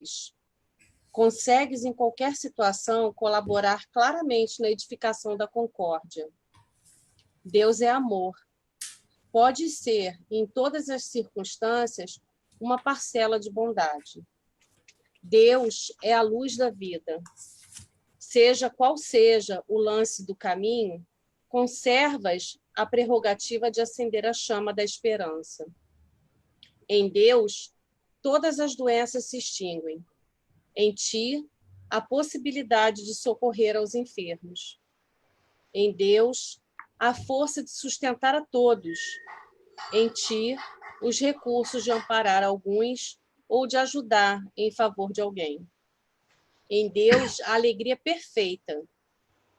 consegues. Consegues, em qualquer situação, colaborar claramente na edificação da concórdia. Deus é amor. Pode ser, em todas as circunstâncias, uma parcela de bondade. Deus é a luz da vida. Seja qual seja o lance do caminho, conservas a prerrogativa de acender a chama da esperança. Em Deus, todas as doenças se extinguem. Em ti, a possibilidade de socorrer aos enfermos. Em Deus, a força de sustentar a todos. Em ti, os recursos de amparar alguns ou de ajudar em favor de alguém. Em Deus, a alegria perfeita.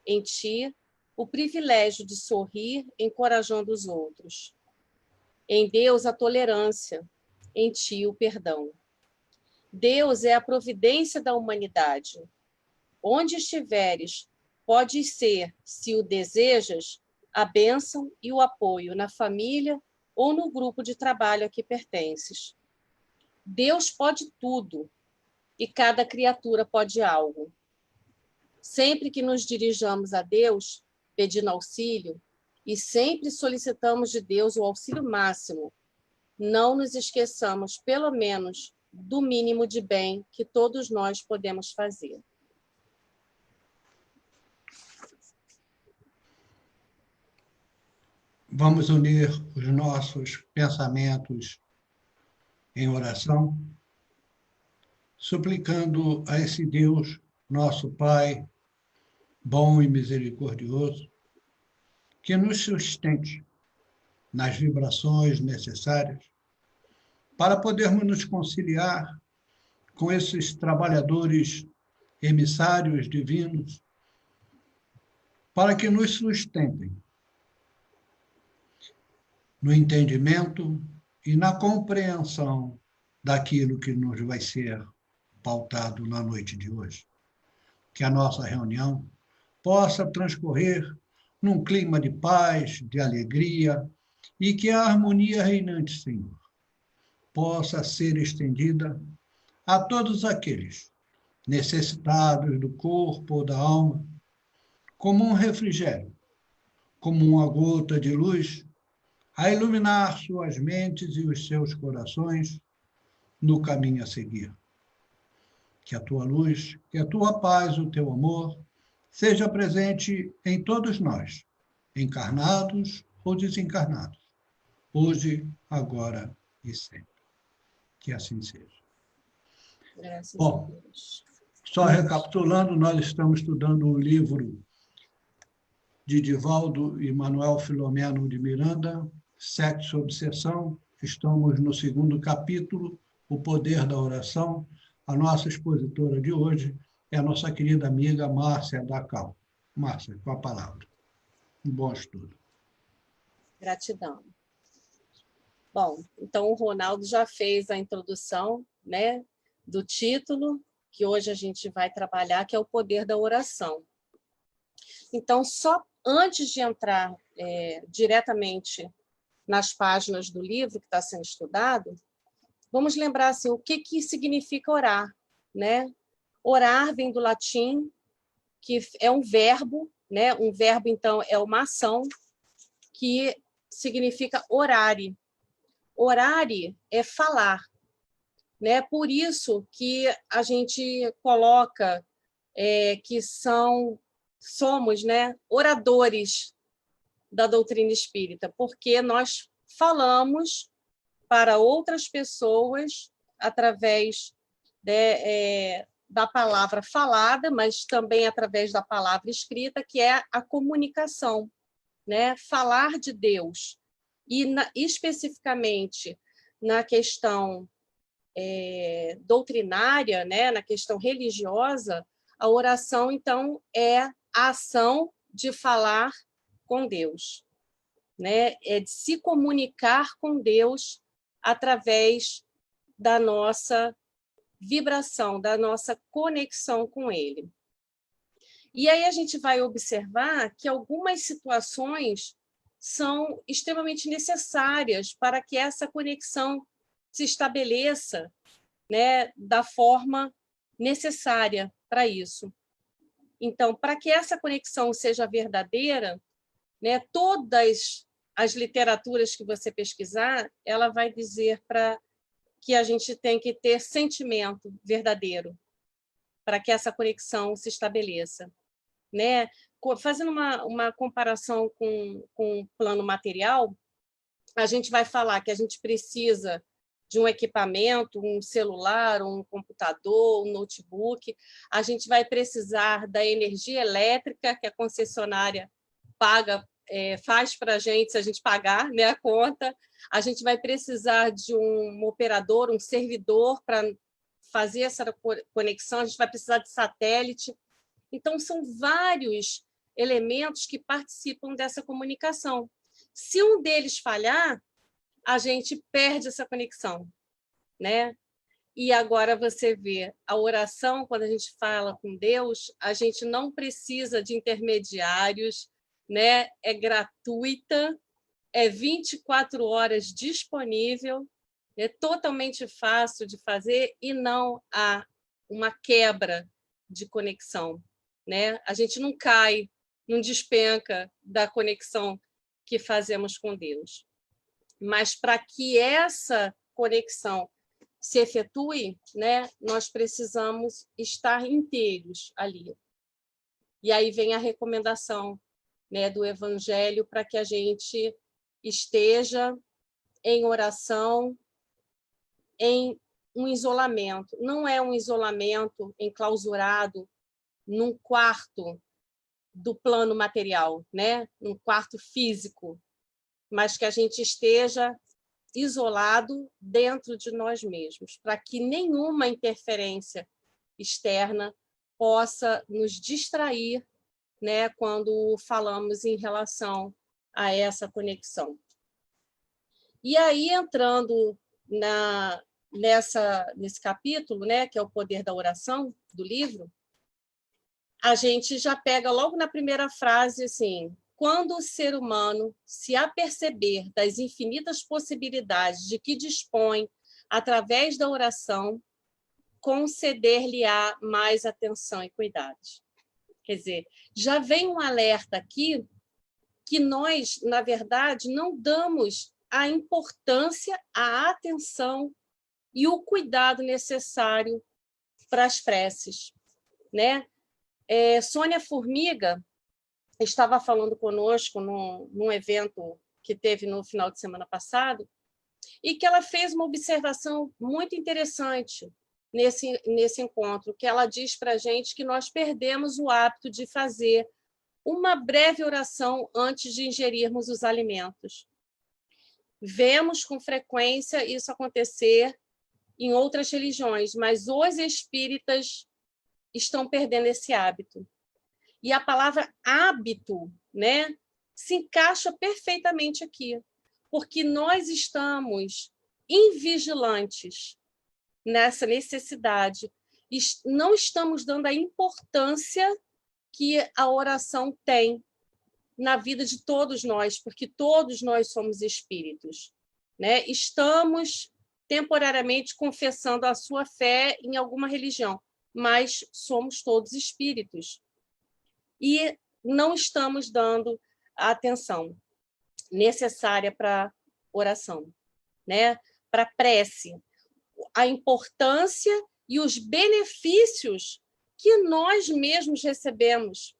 Em ti, o privilégio de sorrir encorajando os outros. Em Deus, a tolerância. Em ti, o perdão. Deus é a providência da humanidade. Onde estiveres, podes ser, se o desejas, a bênção e o apoio na família ou no grupo de trabalho a que pertences. Deus pode tudo e cada criatura pode algo. Sempre que nos dirijamos a Deus, pedindo auxílio, e sempre solicitamos de Deus o auxílio máximo, não nos esqueçamos, pelo menos, do mínimo de bem que todos nós podemos fazer. Vamos unir os nossos pensamentos em oração, suplicando a esse Deus, nosso Pai, bom e misericordioso, que nos sustente nas vibrações necessárias para podermos nos conciliar com esses trabalhadores emissários divinos, para que nos sustentem no entendimento e na compreensão daquilo que nos vai ser pautado na noite de hoje. Que a nossa reunião possa transcorrer num clima de paz, de alegria, e que a harmonia reinante, Senhor, possa ser estendida a todos aqueles necessitados do corpo ou da alma, como um refrigério, como uma gota de luz, a iluminar suas mentes e os seus corações no caminho a seguir. Que a tua luz, que a tua paz, o teu amor, seja presente em todos nós, encarnados ou desencarnados, hoje, agora e sempre. Que assim seja. Graças a Deus. Só recapitulando, nós estamos estudando o livro de Divaldo e Manuel Filomeno de Miranda, Sexo e Obsessão. Estamos no 2º capítulo, O Poder da Oração. A nossa expositora de hoje é a nossa querida amiga Márcia Dacal. Márcia, com a palavra. Um bom estudo. Gratidão. Bom, então o Ronaldo já fez a introdução, né, do título, que hoje a gente vai trabalhar, que é o poder da oração. Então, só antes de entrar diretamente nas páginas do livro que está sendo estudado, vamos lembrar assim, o que significa orar, né? Orar vem do latim, que é um verbo, né? Um verbo, então, é uma ação que significa orare. Orare é falar, né? Por isso que a gente coloca que somos, né, oradores da doutrina espírita, porque nós falamos para outras pessoas através da palavra falada, mas também através da palavra escrita, que é a comunicação, né? Falar de Deus. E, especificamente, na questão doutrinária, né? Na questão religiosa, a oração, então, é a ação de falar com Deus, né? É de se comunicar com Deus através da nossa vibração, da nossa conexão com Ele. E aí a gente vai observar que algumas situações são extremamente necessárias para que essa conexão se estabeleça, né, da forma necessária para isso. Então, para que essa conexão seja verdadeira, né, todas as literaturas que você pesquisar, ela vai dizer que a gente tem que ter sentimento verdadeiro para que essa conexão se estabeleça, né? Fazendo uma comparação com o plano material, a gente vai falar que a gente precisa de um equipamento, um celular, um computador, um notebook, a gente vai precisar da energia elétrica que a concessionária paga, faz para a gente, se a gente pagar, né, a conta, a gente vai precisar de um operador, um servidor para fazer essa conexão, a gente vai precisar de satélite. Então, são vários elementos que participam dessa comunicação. Se um deles falhar, a gente perde essa conexão, né? E agora você vê, a oração, quando a gente fala com Deus, a gente não precisa de intermediários, né? É gratuita, é 24 horas disponível, é totalmente fácil de fazer e não há uma quebra de conexão, né? A gente não cai, não despenca da conexão que fazemos com Deus. Mas para que essa conexão se efetue, né, nós precisamos estar inteiros ali. E aí vem a recomendação, né, do Evangelho para que a gente esteja em oração, em um isolamento. Não é um isolamento enclausurado num quarto do plano material, né, num quarto físico, mas que a gente esteja isolado dentro de nós mesmos, para que nenhuma interferência externa possa nos distrair, né, quando falamos em relação a essa conexão. E aí, entrando nesse capítulo, né, que é o poder da oração, do livro, a gente já pega logo na primeira frase, assim: quando o ser humano se aperceber das infinitas possibilidades de que dispõe através da oração, conceder-lhe-á mais atenção e cuidados. Quer dizer, já vem um alerta aqui que nós, na verdade, não damos a importância, a atenção e o cuidado necessário para as preces, né? Sônia Formiga estava falando conosco num evento que teve no final de semana passado, e que ela fez uma observação muito interessante nesse encontro, que ela diz para a gente que nós perdemos o hábito de fazer uma breve oração antes de ingerirmos os alimentos. Vemos com frequência isso acontecer em outras religiões, mas os espíritas estão perdendo esse hábito. E a palavra hábito, né, se encaixa perfeitamente aqui, porque nós estamos invigilantes nessa necessidade, não estamos dando a importância que a oração tem na vida de todos nós, porque todos nós somos espíritos, né? Estamos temporariamente confessando a sua fé em alguma religião, mas somos todos espíritos. E não estamos dando a atenção necessária para a oração, né? Para a prece, a importância e os benefícios que nós mesmos recebemos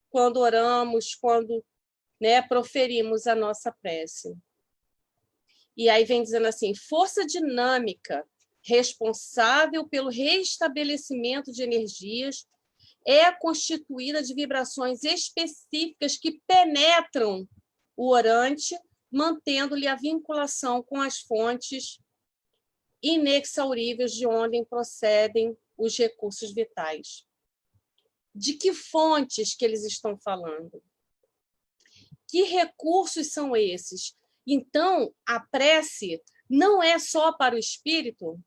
quando oramos, quando, né, proferimos a nossa prece. E aí vem dizendo assim: força dinâmica responsável pelo restabelecimento de energias é constituída de vibrações específicas que penetram o orante, mantendo-lhe a vinculação com as fontes inexauríveis de onde procedem os recursos vitais. De que fontes que eles estão falando? Que recursos são esses? Então, a prece não é só para o espírito?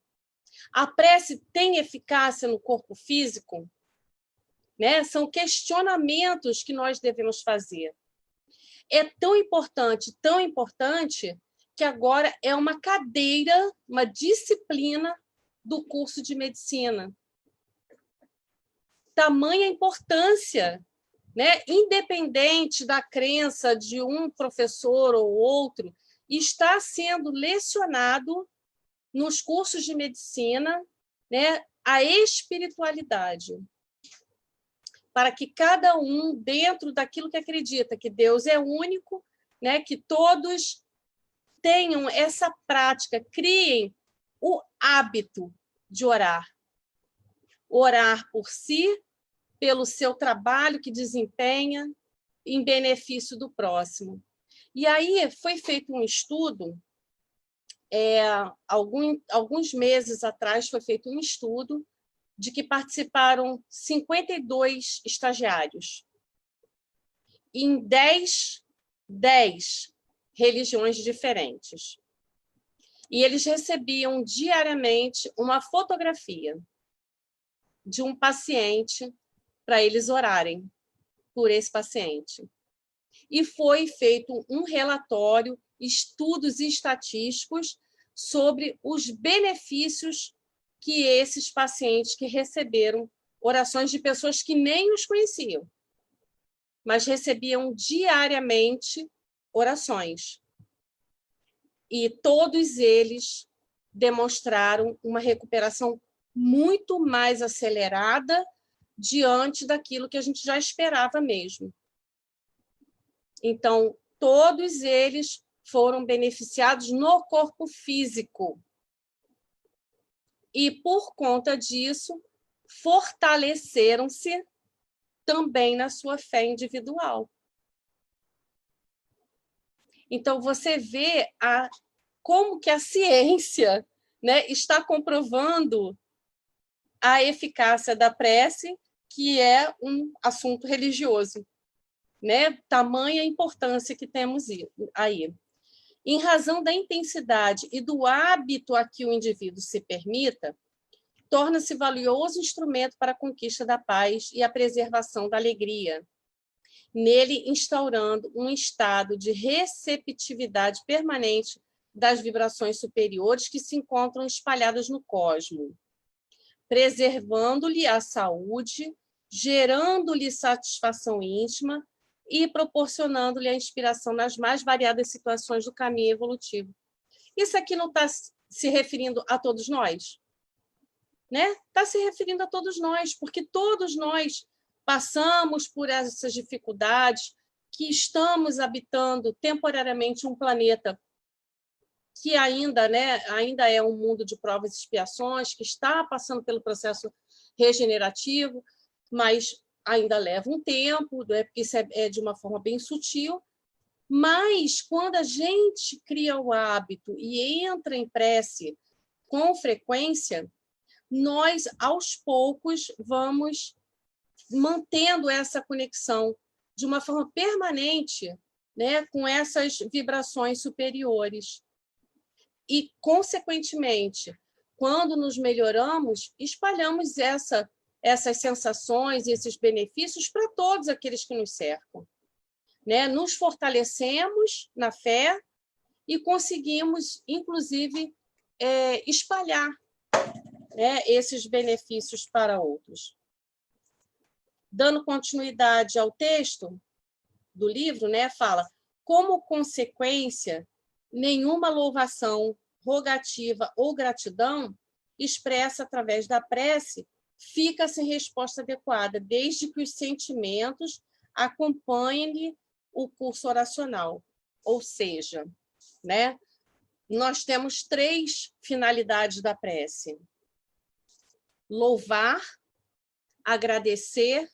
A prece tem eficácia no corpo físico? Né? São questionamentos que nós devemos fazer. É tão importante, que agora é uma cadeira, uma disciplina do curso de medicina. tamanha importância, né? Independente da crença de um professor ou outro, está sendo lecionado nos cursos de medicina, né, a espiritualidade, para que cada um, dentro daquilo que acredita, que Deus é único, né, que todos tenham essa prática, criem o hábito de orar. Orar por si, pelo seu trabalho que desempenha, em benefício do próximo. E aí foi feito um estudo, alguns meses atrás foi feito um estudo de que participaram 52 estagiários em 10 religiões diferentes. E eles recebiam diariamente uma fotografia de um paciente para eles orarem por esse paciente. E foi feito um relatório, estudos estatísticos sobre os benefícios que esses pacientes que receberam orações de pessoas que nem os conheciam, mas recebiam diariamente orações. E todos eles demonstraram uma recuperação muito mais acelerada diante daquilo que a gente já esperava mesmo. Então, todos eles foram beneficiados no corpo físico. E, por conta disso, fortaleceram-se também na sua fé individual. Então, você vê como que a ciência, né, está comprovando a eficácia da prece, que é um assunto religioso, né? Tamanha importância que temos aí. Em razão da intensidade e do hábito a que o indivíduo se permita, torna-se valioso instrumento para a conquista da paz e a preservação da alegria, nele instaurando um estado de receptividade permanente das vibrações superiores que se encontram espalhadas no cosmos, preservando-lhe a saúde, gerando-lhe satisfação íntima e proporcionando-lhe a inspiração nas mais variadas situações do caminho evolutivo. Isso aqui não está se referindo a todos nós? Né? Está se referindo a todos nós, porque todos nós passamos por essas dificuldades, que estamos habitando temporariamente um planeta que ainda, né, ainda é um mundo de provas e expiações, que está passando pelo processo regenerativo, mas ainda leva um tempo, né, porque isso é de uma forma bem sutil. Mas, quando a gente cria o hábito e entra em prece com frequência, nós, aos poucos, vamos mantendo essa conexão de uma forma permanente, né, com essas vibrações superiores. E, consequentemente, quando nos melhoramos, espalhamos essas sensações e esses benefícios para todos aqueles que nos cercam, né? Nos fortalecemos na fé e conseguimos, inclusive, espalhar, né, esses benefícios para outros. Dando continuidade ao texto do livro, né, fala: como consequência, nenhuma louvação, rogativa ou gratidão expressa através da prece fica sem resposta adequada, desde que os sentimentos acompanhem o curso oracional. Ou seja, né, nós temos 3 finalidades da prece: louvar, agradecer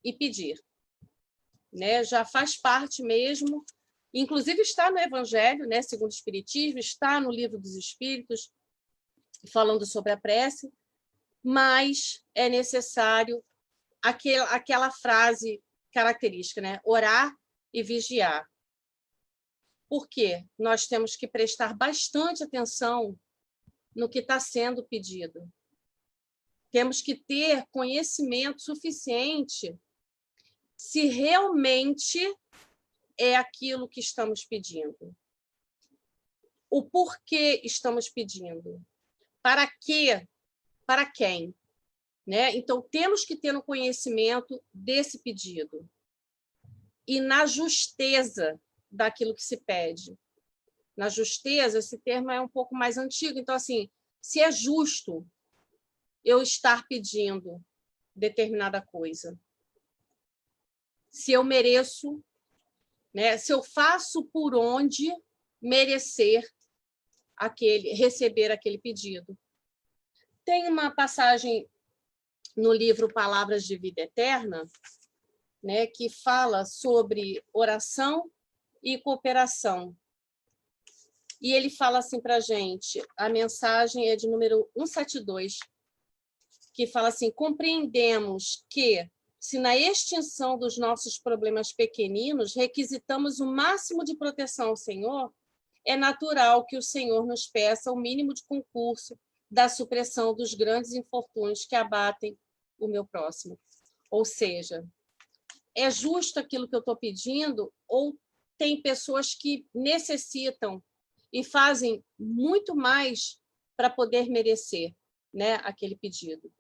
e pedir. Né? Já faz parte mesmo, inclusive está no Evangelho, né, segundo o Espiritismo, está no Livro dos Espíritos, falando sobre a prece, mas é necessário aquela frase característica, né? Orar e vigiar. Por quê? Nós temos que prestar bastante atenção no que está sendo pedido. Temos que ter conhecimento suficiente se realmente é aquilo que estamos pedindo. O porquê estamos pedindo. Para quê? Para quem? né? Então, temos que ter um conhecimento desse pedido e na justeza daquilo que se pede. Na justeza, esse termo é um pouco mais antigo. Então, assim, se é justo eu estar pedindo determinada coisa, se eu mereço, né? Se eu faço por onde merecer receber aquele pedido. Tem uma passagem no livro Palavras de Vida Eterna, né, que fala sobre oração e cooperação. E ele fala assim para a gente, a mensagem é de número 172, que fala assim: compreendemos que, se na extinção dos nossos problemas pequeninos requisitamos o máximo de proteção ao Senhor, é natural que o Senhor nos peça o mínimo de concurso da supressão dos grandes infortúnios que abatem o meu próximo. Ou seja, é justo aquilo que eu estou pedindo ou tem pessoas que necessitam e fazem muito mais para poder merecer, né, aquele pedido?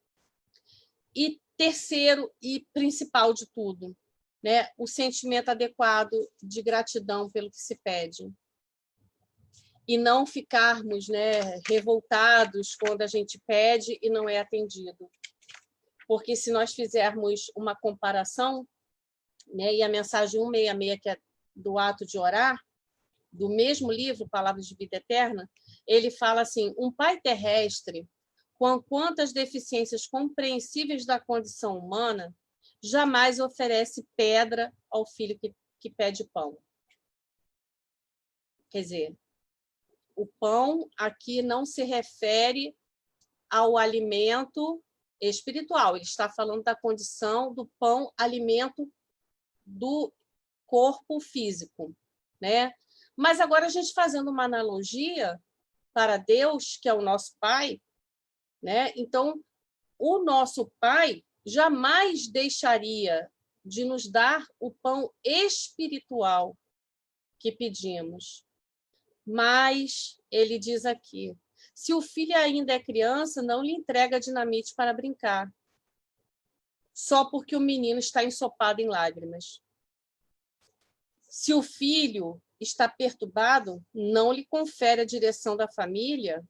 E terceiro e principal de tudo, né, o sentimento adequado de gratidão pelo que se pede. E não ficarmos, né, revoltados quando a gente pede e não é atendido. Porque se nós fizermos uma comparação, né, e a mensagem 166, que é do ato de orar, do mesmo livro, Palavras de Vida Eterna, ele fala assim: um pai terrestre, com quantas deficiências compreensíveis da condição humana, jamais oferece pedra ao filho que pede pão. Quer dizer, o pão aqui não se refere ao alimento espiritual, ele está falando da condição do pão, alimento do corpo físico, né? Mas agora a gente fazendo uma analogia para Deus, que é o nosso Pai, né? Então, o nosso Pai jamais deixaria de nos dar o pão espiritual que pedimos. Mas ele diz aqui: se o filho ainda é criança, não lhe entrega dinamite para brincar, só porque o menino está ensopado em lágrimas. Se o filho está perturbado, não lhe confere a direção da família,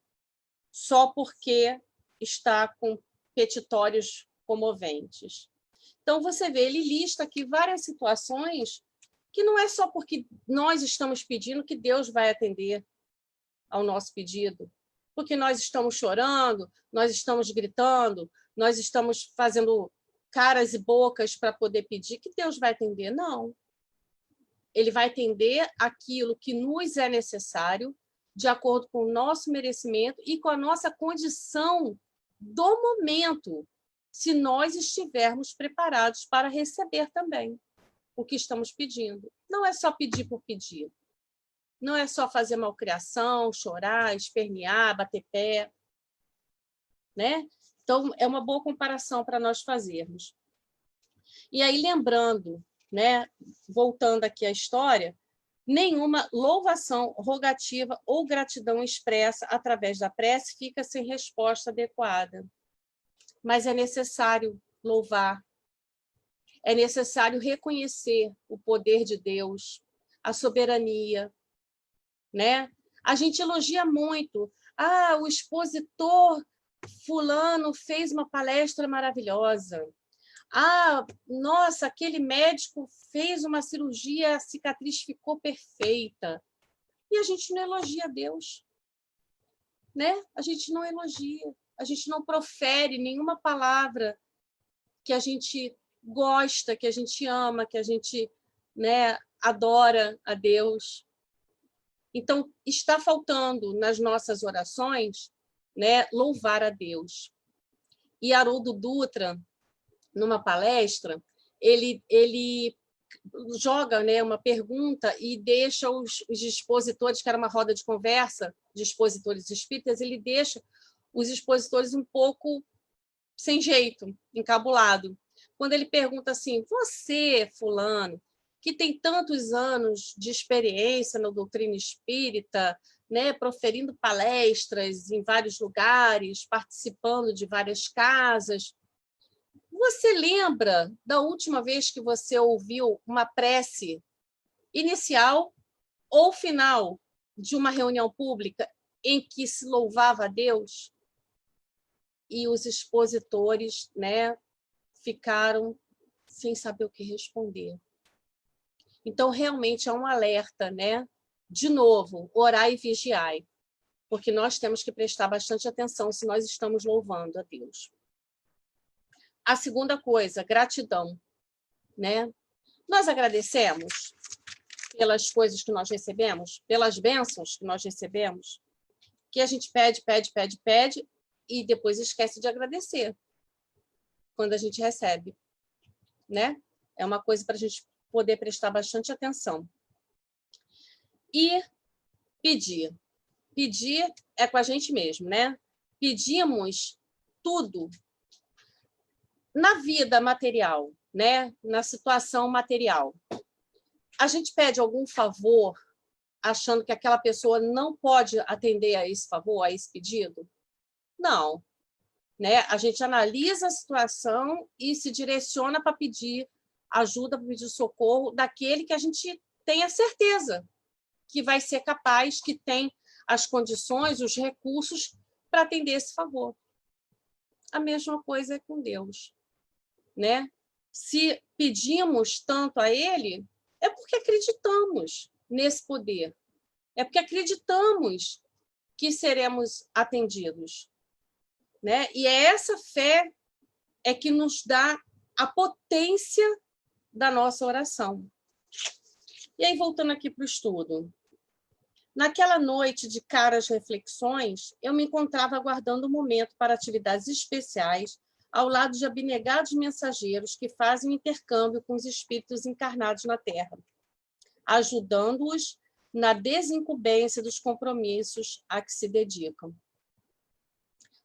só porque está com petitórios comoventes. Então, você vê, ele lista aqui várias situações que não é só porque nós estamos pedindo que Deus vai atender ao nosso pedido, porque nós estamos chorando, nós estamos gritando, nós estamos fazendo caras e bocas para poder pedir que Deus vai atender. Não. Ele vai atender aquilo que nos é necessário, de acordo com o nosso merecimento e com a nossa condição do momento, se nós estivermos preparados para receber também o que estamos pedindo. Não é só pedir por pedir. Não é só fazer malcriação, chorar, espernear, bater pé, né? Então, é uma boa comparação para nós fazermos. E aí, lembrando, né, voltando aqui à história, nenhuma louvação, rogativa ou gratidão expressa através da prece fica sem resposta adequada. Mas é necessário louvar, é necessário reconhecer o poder de Deus, a soberania, né? A gente elogia muito. Ah, o expositor fulano fez uma palestra maravilhosa. Ah, nossa, aquele médico fez uma cirurgia, a cicatriz ficou perfeita. E a gente não elogia Deus, né? A gente não elogia, a gente não profere nenhuma palavra que a gente gosta, que a gente ama, que a gente, né, adora a Deus. Então, está faltando nas nossas orações, né, louvar a Deus. E Haroldo Dutra, numa palestra, ele joga, né, uma pergunta e deixa os expositores, que era uma roda de conversa de expositores espíritas, ele deixa os expositores um pouco sem jeito, encabulado. Quando ele pergunta assim: você, fulano, que tem tantos anos de experiência na doutrina espírita, né, proferindo palestras em vários lugares, participando de várias casas, Você lembra da última vez que você ouviu uma prece inicial ou final de uma reunião pública em que se louvava a Deus e os expositores, né, ficaram sem saber o que responder? Então, realmente é um alerta, né? De novo, orai e vigiai, porque nós temos que prestar bastante atenção se nós estamos louvando a Deus. A segunda coisa, gratidão, né? Nós agradecemos pelas coisas que nós recebemos, pelas bênçãos que nós recebemos, que a gente pede e depois esquece de agradecer quando a gente recebe, né? É uma coisa para a gente poder prestar bastante atenção. E pedir. Pedir é com a gente mesmo, né? Pedimos tudo na vida material, né? Na situação material. A gente pede algum favor achando que aquela pessoa não pode atender a esse favor, a esse pedido? Não, né? A gente analisa a situação e se direciona para pedir ajuda, para pedir socorro daquele que a gente tem a certeza que vai ser capaz, que tem as condições, os recursos para atender esse favor. A mesma coisa é com Deus, né? Se pedimos tanto a Ele, é porque acreditamos nesse poder, é porque acreditamos que seremos atendidos, né? E é essa fé é que nos dá a potência da nossa oração. E aí, voltando aqui para o estudo. Naquela noite de caras reflexões, eu me encontrava aguardando o momento para atividades especiais ao lado de abnegados mensageiros que fazem o intercâmbio com os espíritos encarnados na Terra, ajudando-os na desincumbência dos compromissos a que se dedicam.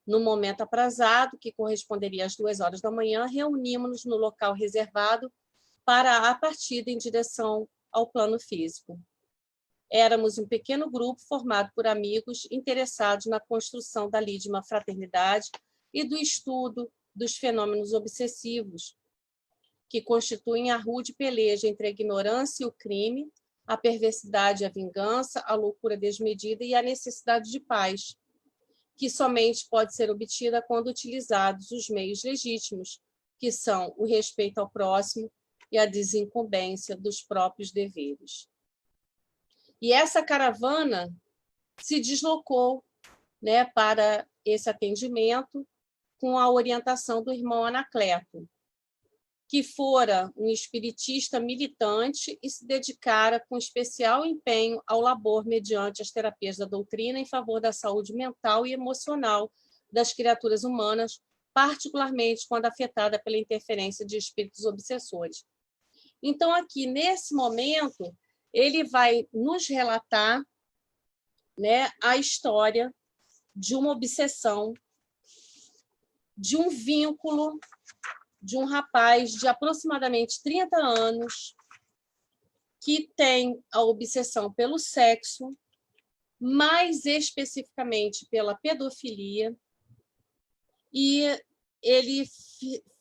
No momento aprazado, que corresponderia às 2h da manhã, reunimos-nos no local reservado para a partida em direção ao plano físico. Éramos um pequeno grupo formado por amigos interessados na construção da lei de uma fraternidade e do estudo dos fenômenos obsessivos, que constituem a rude peleja entre a ignorância e o crime, a perversidade e a vingança, a loucura desmedida e a necessidade de paz, que somente pode ser obtida quando utilizados os meios legítimos, que são o respeito ao próximo e a desincumbência dos próprios deveres. E essa caravana se deslocou, né, para esse atendimento com a orientação do irmão Anacleto, que fora um espiritista militante e se dedicara com especial empenho ao labor mediante as terapias da doutrina em favor da saúde mental e emocional das criaturas humanas, particularmente quando afetada pela interferência de espíritos obsessores. Então, aqui, nesse momento, ele vai nos relatar, né, a história de uma obsessão, de um vínculo, de um rapaz de aproximadamente 30 anos que tem a obsessão pelo sexo, mais especificamente pela pedofilia, e ele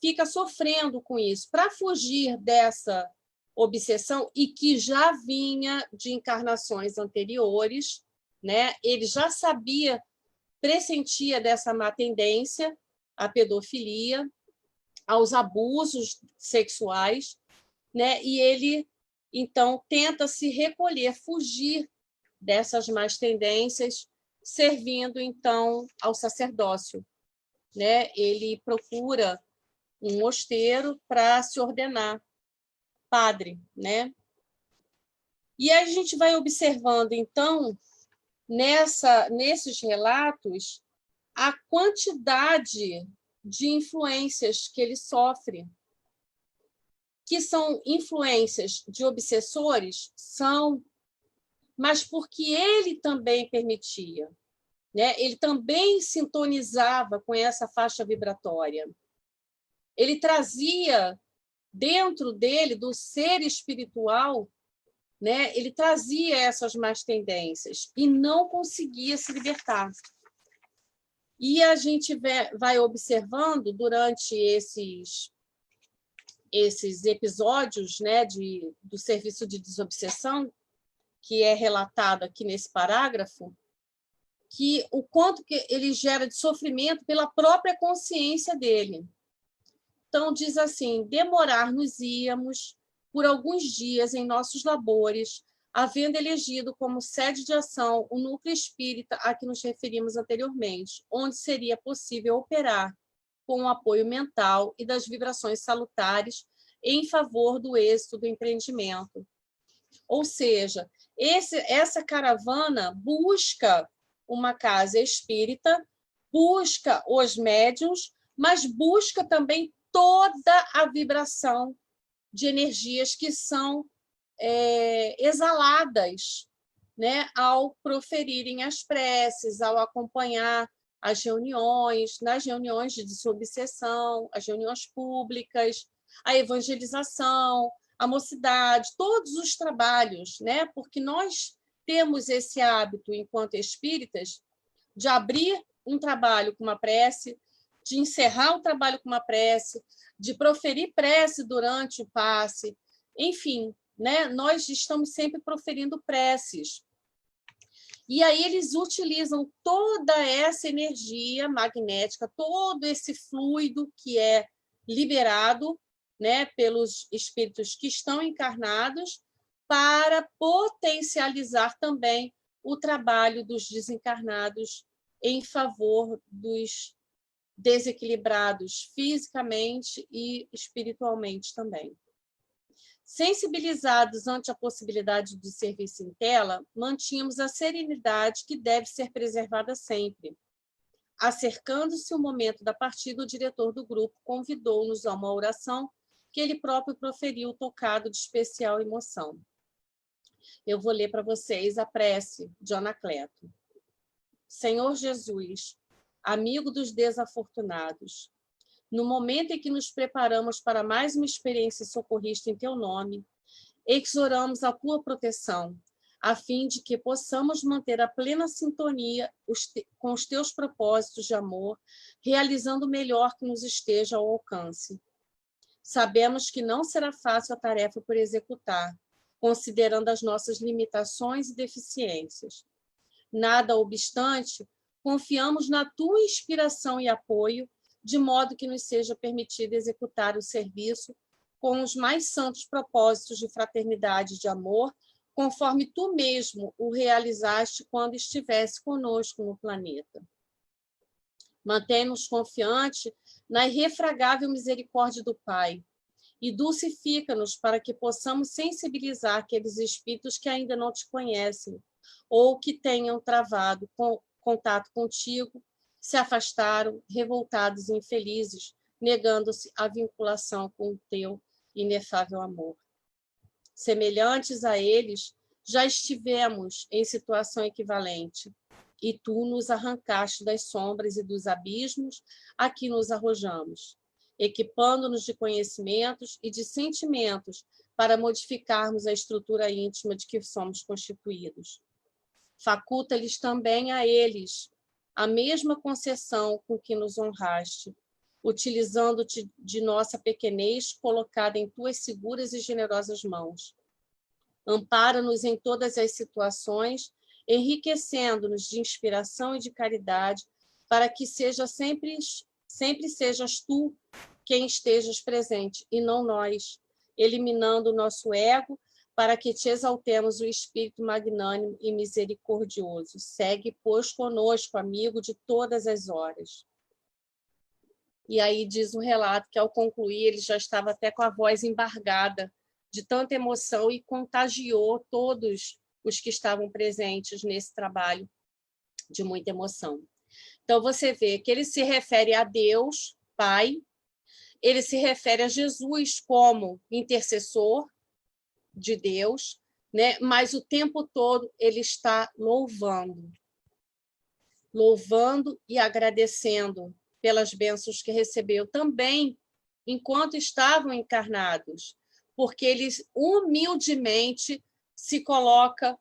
fica sofrendo com isso. Para fugir dessa obsessão, e que já vinha de encarnações anteriores, né? Ele já sabia, pressentia dessa má tendência à pedofilia, aos abusos sexuais, né? E ele, então, tenta se recolher, fugir dessas más tendências, servindo, então, ao sacerdócio, né? Ele procura um mosteiro para se ordenar padre, né? E a gente vai observando, então, nesses relatos, a quantidade de influências que ele sofre, que são influências de obsessores, são, mas porque ele também permitia, né? Ele também sintonizava com essa faixa vibratória. Ele trazia dentro dele, do ser espiritual, né? Ele trazia essas más tendências e não conseguia se libertar. E a gente vai observando durante esses esses episódios, né, do serviço de desobsessão, que é relatado aqui nesse parágrafo, que o quanto que ele gera de sofrimento pela própria consciência dele. Então, diz assim: demorar-nos-íamos por alguns dias em nossos labores, havendo elegido como sede de ação o núcleo espírita a que nos referimos anteriormente, onde seria possível operar com o apoio mental e das vibrações salutares em favor do êxito do empreendimento. Ou seja, essa caravana busca uma casa espírita, busca os médiuns, mas busca também toda a vibração de energias que são exaladas, né, ao proferirem as preces, ao acompanhar as reuniões, nas reuniões de desobsessão, as reuniões públicas, a evangelização, a mocidade, todos os trabalhos, né? Porque nós temos esse hábito, enquanto espíritas, de abrir um trabalho com uma prece, de encerrar o trabalho com uma prece, de proferir prece durante o passe, enfim, né? Nós estamos sempre proferindo preces. E aí eles utilizam toda essa energia magnética, todo esse fluido que é liberado, né, pelos espíritos que estão encarnados, para potencializar também o trabalho dos desencarnados em favor dos desequilibrados fisicamente e espiritualmente também. Sensibilizados ante a possibilidade do serviço em tela, mantínhamos a serenidade que deve ser preservada sempre. Acercando-se o momento da partida, o diretor do grupo convidou-nos a uma oração que ele próprio proferiu, tocado de especial emoção. Eu vou ler para vocês a prece de Anacleto. Senhor Jesus, amigo dos desafortunados, no momento em que nos preparamos para mais uma experiência socorrista em teu nome, exoramos a tua proteção, a fim de que possamos manter a plena sintonia com os teus propósitos de amor, realizando o melhor que nos esteja ao alcance. Sabemos que não será fácil a tarefa por executar, considerando as nossas limitações e deficiências. Nada obstante, confiamos na tua inspiração e apoio, de modo que nos seja permitido executar o serviço com os mais santos propósitos de fraternidade e de amor, conforme tu mesmo o realizaste quando estivesse conosco no planeta. Mantém-nos confiantes na irrefragável misericórdia do Pai e dulcifica-nos para que possamos sensibilizar aqueles espíritos que ainda não te conhecem ou que tenham travado contato contigo, se afastaram, revoltados e infelizes, negando-se a vinculação com o teu inefável amor. Semelhantes a eles, já estivemos em situação equivalente, e tu nos arrancaste das sombras e dos abismos a que nos arrojamos, equipando-nos de conhecimentos e de sentimentos para modificarmos a estrutura íntima de que somos constituídos. Faculta-lhes também a eles a mesma concessão com que nos honraste, utilizando-te de nossa pequenez colocada em tuas seguras e generosas mãos. Ampara-nos em todas as situações, enriquecendo-nos de inspiração e de caridade, para que sempre sejas tu quem estejas presente, e não nós, eliminando o nosso ego, para que te exaltemos o espírito magnânimo e misericordioso. Segue, pois, conosco, amigo de todas as horas. E aí diz o relato que, ao concluir, ele já estava até com a voz embargada de tanta emoção e contagiou todos os que estavam presentes nesse trabalho de muita emoção. Então, você vê que ele se refere a Deus, Pai, ele se refere a Jesus como intercessor de Deus, né? Mas o tempo todo ele está louvando e agradecendo pelas bênçãos que recebeu também enquanto estavam encarnados, porque ele humildemente se coloca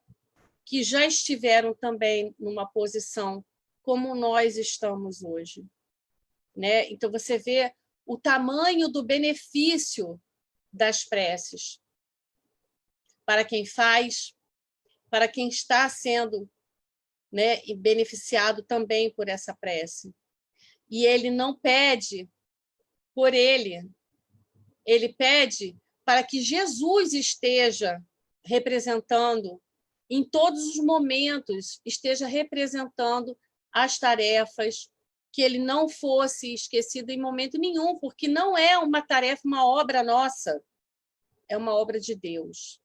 que já estiveram também numa posição como nós estamos hoje, né? Então você vê o tamanho do benefício das preces, para quem faz, para quem está sendo, né, beneficiado também por essa prece. E ele não pede por ele pede para que Jesus esteja representando, em todos os momentos, esteja representando as tarefas, que ele não fosse esquecido em momento nenhum, porque não é uma tarefa, uma obra nossa, é uma obra de Deus.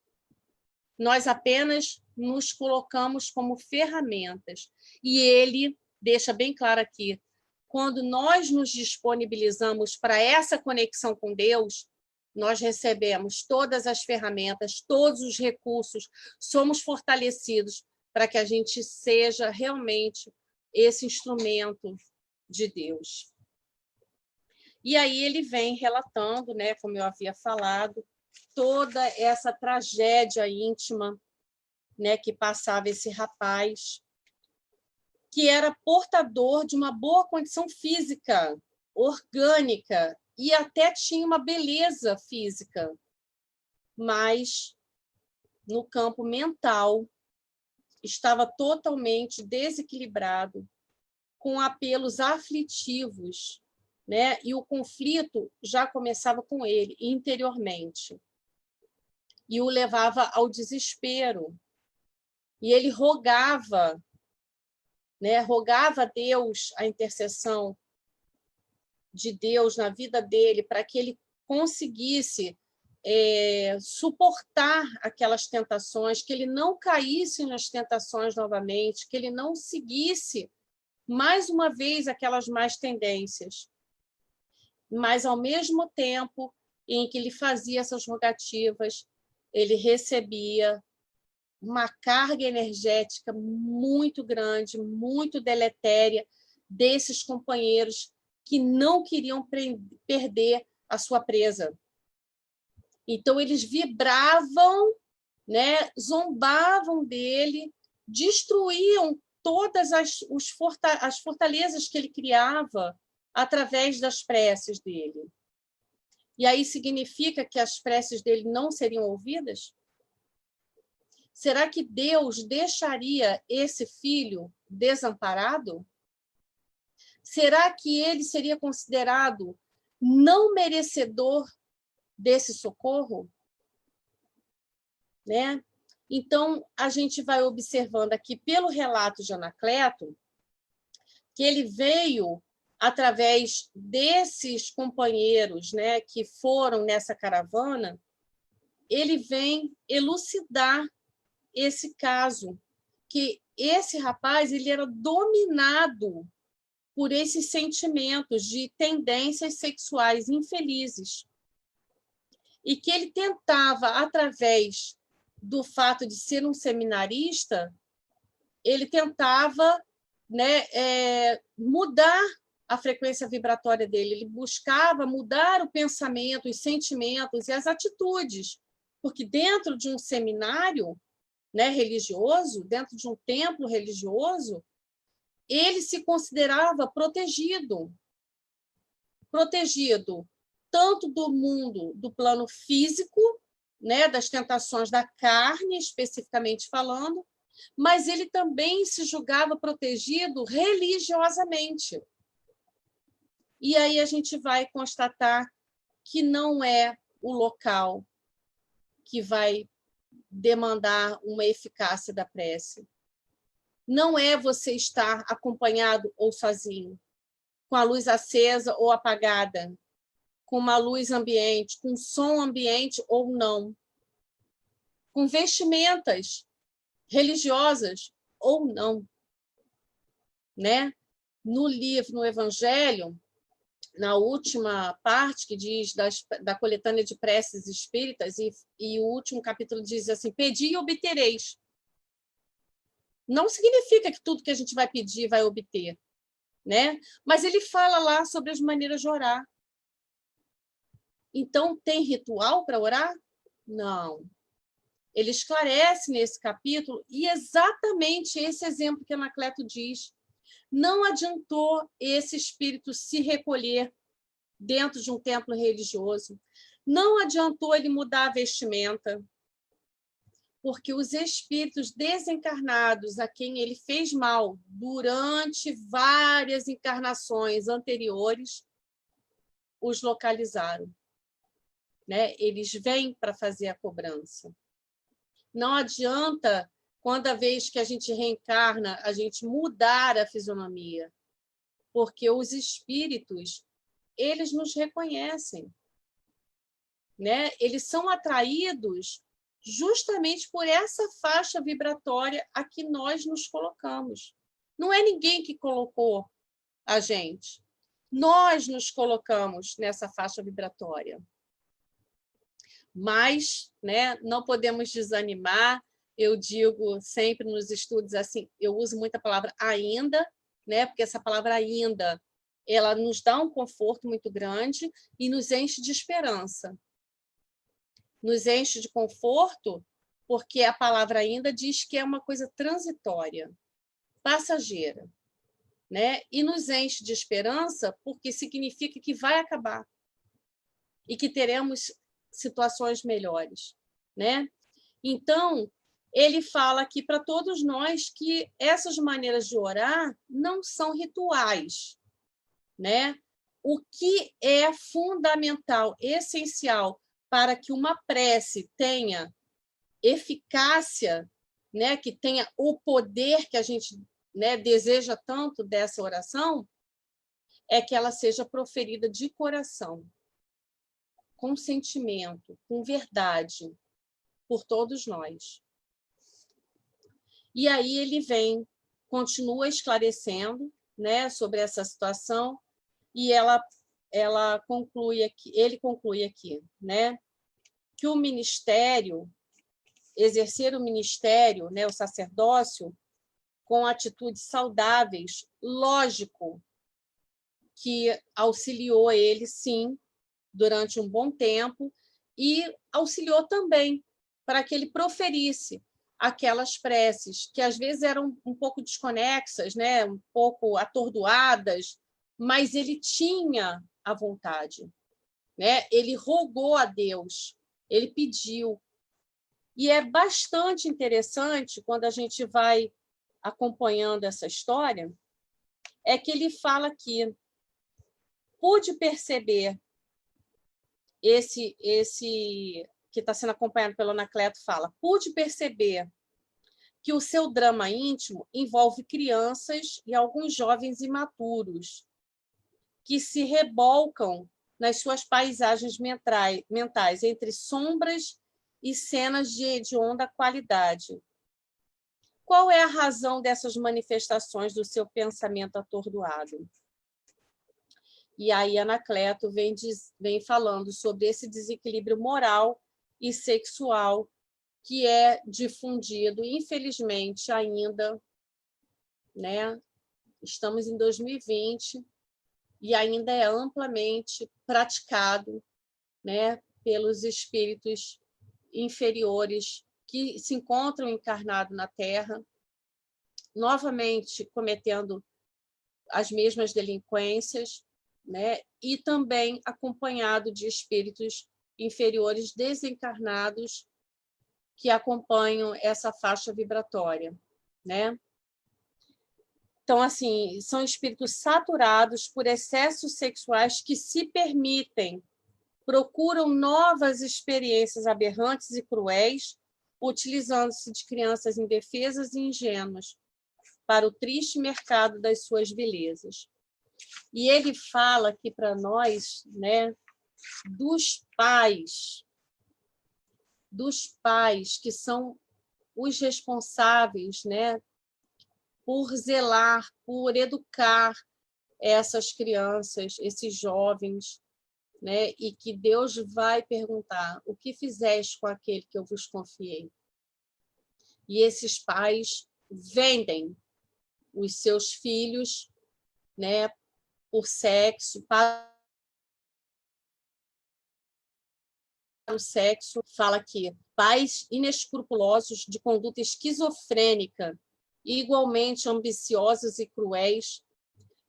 Nós apenas nos colocamos como ferramentas. E ele deixa bem claro aqui, quando nós nos disponibilizamos para essa conexão com Deus, nós recebemos todas as ferramentas, todos os recursos, somos fortalecidos para que a gente seja realmente esse instrumento de Deus. E aí ele vem relatando, né, como eu havia falado, toda essa tragédia íntima, né, que passava esse rapaz, que era portador de uma boa condição física, orgânica, e até tinha uma beleza física, mas no campo mental estava totalmente desequilibrado, com apelos aflitivos, né? E o conflito já começava com ele interiormente e o levava ao desespero. E ele rogava, né? Rogava a Deus, a intercessão de Deus na vida dele, para que ele conseguisse suportar aquelas tentações, que ele não caísse nas tentações novamente, que ele não seguisse mais uma vez aquelas más tendências. Mas, ao mesmo tempo em que ele fazia essas rogativas, ele recebia uma carga energética muito grande, muito deletéria desses companheiros que não queriam perder a sua presa. Então, eles vibravam, né, zombavam dele, destruíam todas as fortalezas que ele criava através das preces dele. E aí significa que as preces dele não seriam ouvidas? Será que Deus deixaria esse filho desamparado? Será que ele seria considerado não merecedor desse socorro? Né? Então, a gente vai observando aqui, pelo relato de Anacleto, que ele veio através desses companheiros, né, que foram nessa caravana, ele vem elucidar esse caso, que esse rapaz ele era dominado por esses sentimentos de tendências sexuais infelizes, e que ele tentava, através do fato de ser um seminarista, ele tentava, né, mudar a frequência vibratória dele, ele buscava mudar o pensamento, os sentimentos e as atitudes, porque dentro de um seminário, né, religioso, dentro de um templo religioso, ele se considerava protegido tanto do mundo do plano físico, né, das tentações da carne, especificamente falando, mas ele também se julgava protegido religiosamente. E aí a gente vai constatar que não é o local que vai demandar uma eficácia da prece. Não é você estar acompanhado ou sozinho, com a luz acesa ou apagada, com uma luz ambiente, com som ambiente ou não, com vestimentas religiosas ou não, né? No livro, no Evangelho, na última parte que diz da coletânea de preces espíritas, e o último capítulo diz assim: pedi e obtereis. Não significa que tudo que a gente vai pedir vai obter, né? Mas ele fala lá sobre as maneiras de orar. Então, tem ritual para orar? Não. Ele esclarece nesse capítulo, e exatamente esse exemplo que Anacleto diz. Não adiantou esse espírito se recolher dentro de um templo religioso. Não adiantou ele mudar a vestimenta, porque os espíritos desencarnados a quem ele fez mal durante várias encarnações anteriores os localizaram, né? Eles vêm para fazer a cobrança. Não adianta, cada vez que a gente reencarna, a gente mudar a fisionomia, porque os espíritos, eles nos reconhecem, né? Eles são atraídos justamente por essa faixa vibratória a que nós nos colocamos. Não é ninguém que colocou a gente. Nós nos colocamos nessa faixa vibratória. Mas, né, não podemos desanimar. Eu digo sempre nos estudos assim, eu uso muito a palavra ainda, né, porque essa palavra ainda, ela nos dá um conforto muito grande e nos enche de esperança. Nos enche de conforto, porque a palavra ainda diz que é uma coisa transitória, passageira, né? E nos enche de esperança, porque significa que vai acabar e que teremos situações melhores, né? Então, ele fala aqui para todos nós que essas maneiras de orar não são rituais, né? O que é fundamental, essencial, para que uma prece tenha eficácia, né, que tenha o poder que a gente, né, deseja tanto dessa oração, é que ela seja proferida de coração, com sentimento, com verdade, por todos nós. E aí ele vem, continua esclarecendo, né, sobre essa situação, e ela conclui aqui, ele conclui aqui, né, que o ministério, exercer o ministério, né, o sacerdócio, com atitudes saudáveis, lógico que auxiliou ele, sim, durante um bom tempo, e auxiliou também para que ele proferisse aquelas preces que às vezes eram um pouco desconexas, né, um pouco atordoadas, mas ele tinha a vontade, né? Ele rogou a Deus, ele pediu. E é bastante interessante, quando a gente vai acompanhando essa história, é que ele fala que pude perceber esse que está sendo acompanhado pelo Anacleto fala, pude perceber que o seu drama íntimo envolve crianças e alguns jovens imaturos que se rebolcam nas suas paisagens mentais entre sombras e cenas de hedionda qualidade. Qual é a razão dessas manifestações do seu pensamento atordoado? E aí Anacleto vem falando sobre esse desequilíbrio moral e sexual que é difundido, infelizmente, ainda, né? Estamos em 2020 e ainda é amplamente praticado, né, pelos espíritos inferiores que se encontram encarnados na Terra, novamente cometendo as mesmas delinquências, né? E também acompanhado de espíritos inferiores desencarnados que acompanham essa faixa vibratória, né? Então, assim, são espíritos saturados por excessos sexuais que se permitem, procuram novas experiências aberrantes e cruéis, utilizando-se de crianças indefesas e ingênuas para o triste mercado das suas vilezas. E ele fala aqui para nós, né, dos pais que são os responsáveis, né, por zelar, por educar essas crianças, esses jovens, né, e que Deus vai perguntar: o que fizeste com aquele que eu vos confiei? E esses pais vendem os seus filhos, né, por sexo, para o sexo. Fala aqui, pais inescrupulosos de conduta esquizofrênica, igualmente ambiciosos e cruéis,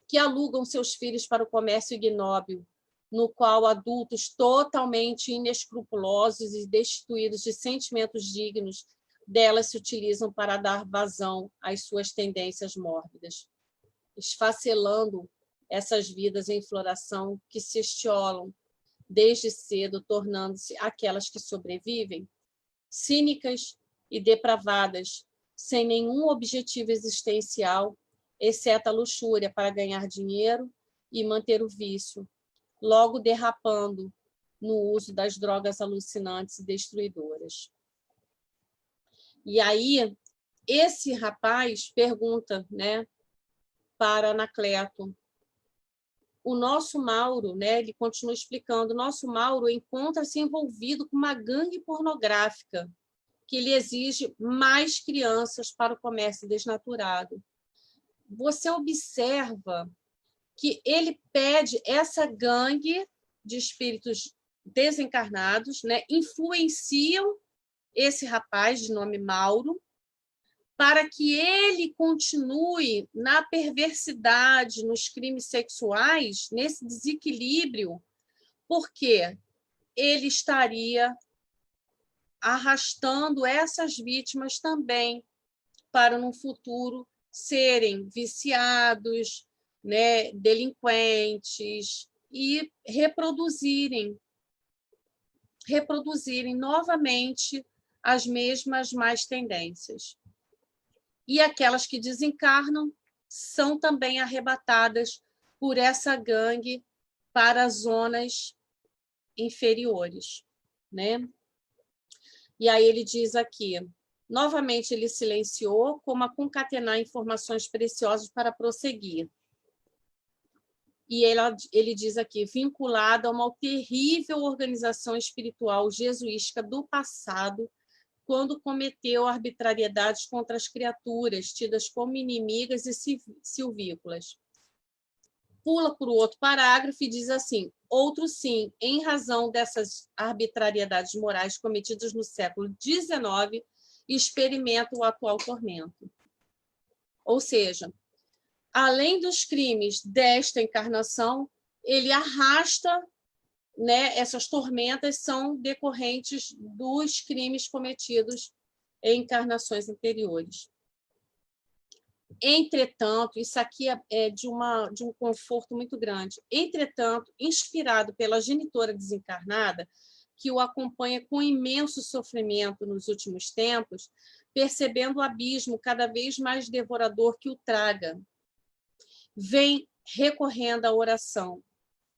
que alugam seus filhos para o comércio ignóbil, no qual adultos totalmente inescrupulosos e destituídos de sentimentos dignos delas se utilizam para dar vazão às suas tendências mórbidas, esfacelando essas vidas em floração que se estiolam desde cedo, tornando-se aquelas que sobrevivem, cínicas e depravadas, sem nenhum objetivo existencial, exceto a luxúria para ganhar dinheiro e manter o vício, logo derrapando no uso das drogas alucinantes e destruidoras. E aí, esse rapaz pergunta, né, para Anacleto, o nosso Mauro, né, ele continua explicando, o nosso Mauro encontra-se envolvido com uma gangue pornográfica que lhe exige mais crianças para o comércio desnaturado. Você observa que ele pede essa gangue de espíritos desencarnados, né, influenciam esse rapaz de nome Mauro, para que ele continue na perversidade, nos crimes sexuais, nesse desequilíbrio, porque ele estaria arrastando essas vítimas também para, no futuro, serem viciados, né, delinquentes e reproduzirem novamente as mesmas más tendências. E aquelas que desencarnam são também arrebatadas por essa gangue para zonas inferiores, né? E aí ele diz aqui, novamente ele silenciou, como a concatenar informações preciosas para prosseguir. E ele diz aqui, vinculado a uma terrível organização espiritual jesuística do passado, quando cometeu arbitrariedades contra as criaturas, tidas como inimigas e silvícolas. Pula para o outro parágrafo e diz assim, outro sim, em razão dessas arbitrariedades morais cometidas no século XIX, experimenta o atual tormento. Ou seja, além dos crimes desta encarnação, ele arrasta, né, essas tormentas são decorrentes dos crimes cometidos em encarnações anteriores. Entretanto, isso aqui é de um conforto muito grande. Entretanto, inspirado pela genitora desencarnada, que o acompanha com imenso sofrimento nos últimos tempos, percebendo o abismo cada vez mais devorador que o traga, vem recorrendo à oração,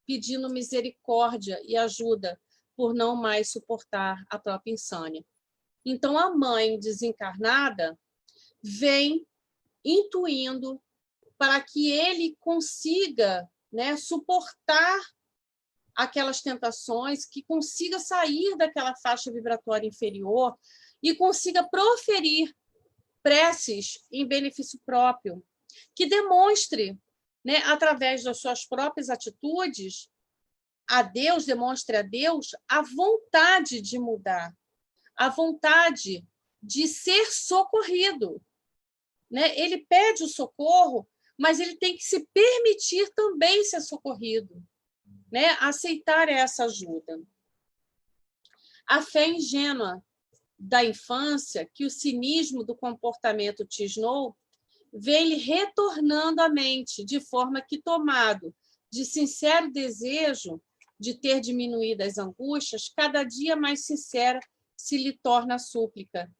pedindo misericórdia e ajuda por não mais suportar a própria insânia. Então, a mãe desencarnada vem intuindo para que ele consiga, né, suportar aquelas tentações, que consiga sair daquela faixa vibratória inferior e consiga proferir preces em benefício próprio, que demonstre, né, através das suas próprias atitudes, demonstre a Deus a vontade de mudar, a vontade de ser socorrido. Né? Ele pede o socorro, mas ele tem que se permitir também ser socorrido, né? Aceitar essa ajuda. A fé ingênua da infância, que o cinismo do comportamento tisnou, vem-lhe retornando à mente, de forma que, tomado de sincero desejo de ter diminuído as angústias, cada dia mais sincera se lhe torna a súplica,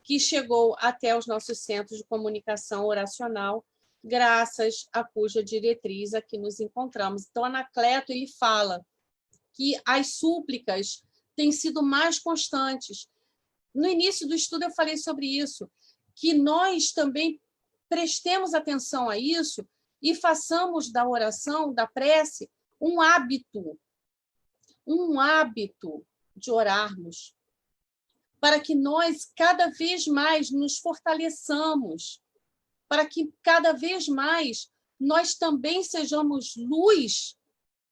que chegou até os nossos centros de comunicação oracional, graças a cuja diretriz aqui nos encontramos. Então, Anacleto ele fala que as súplicas têm sido mais constantes. No início do estudo eu falei sobre isso, que nós também prestemos atenção a isso e façamos da oração, da prece, um hábito de orarmos, para que nós cada vez mais nos fortaleçamos, para que cada vez mais nós também sejamos luz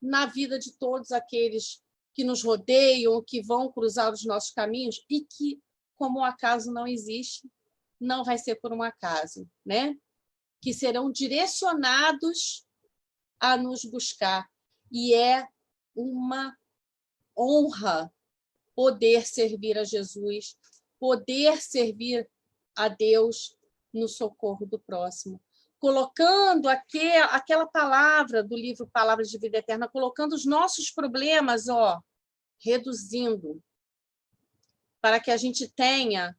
na vida de todos aqueles que nos rodeiam, que vão cruzar os nossos caminhos, e que, como o acaso não existe, não vai ser por um acaso, né? Que serão direcionados a nos buscar. E é uma honra poder servir a Jesus, poder servir a Deus no socorro do próximo, colocando aquela palavra do livro Palavras de Vida Eterna, colocando os nossos problemas, reduzindo, para que a gente tenha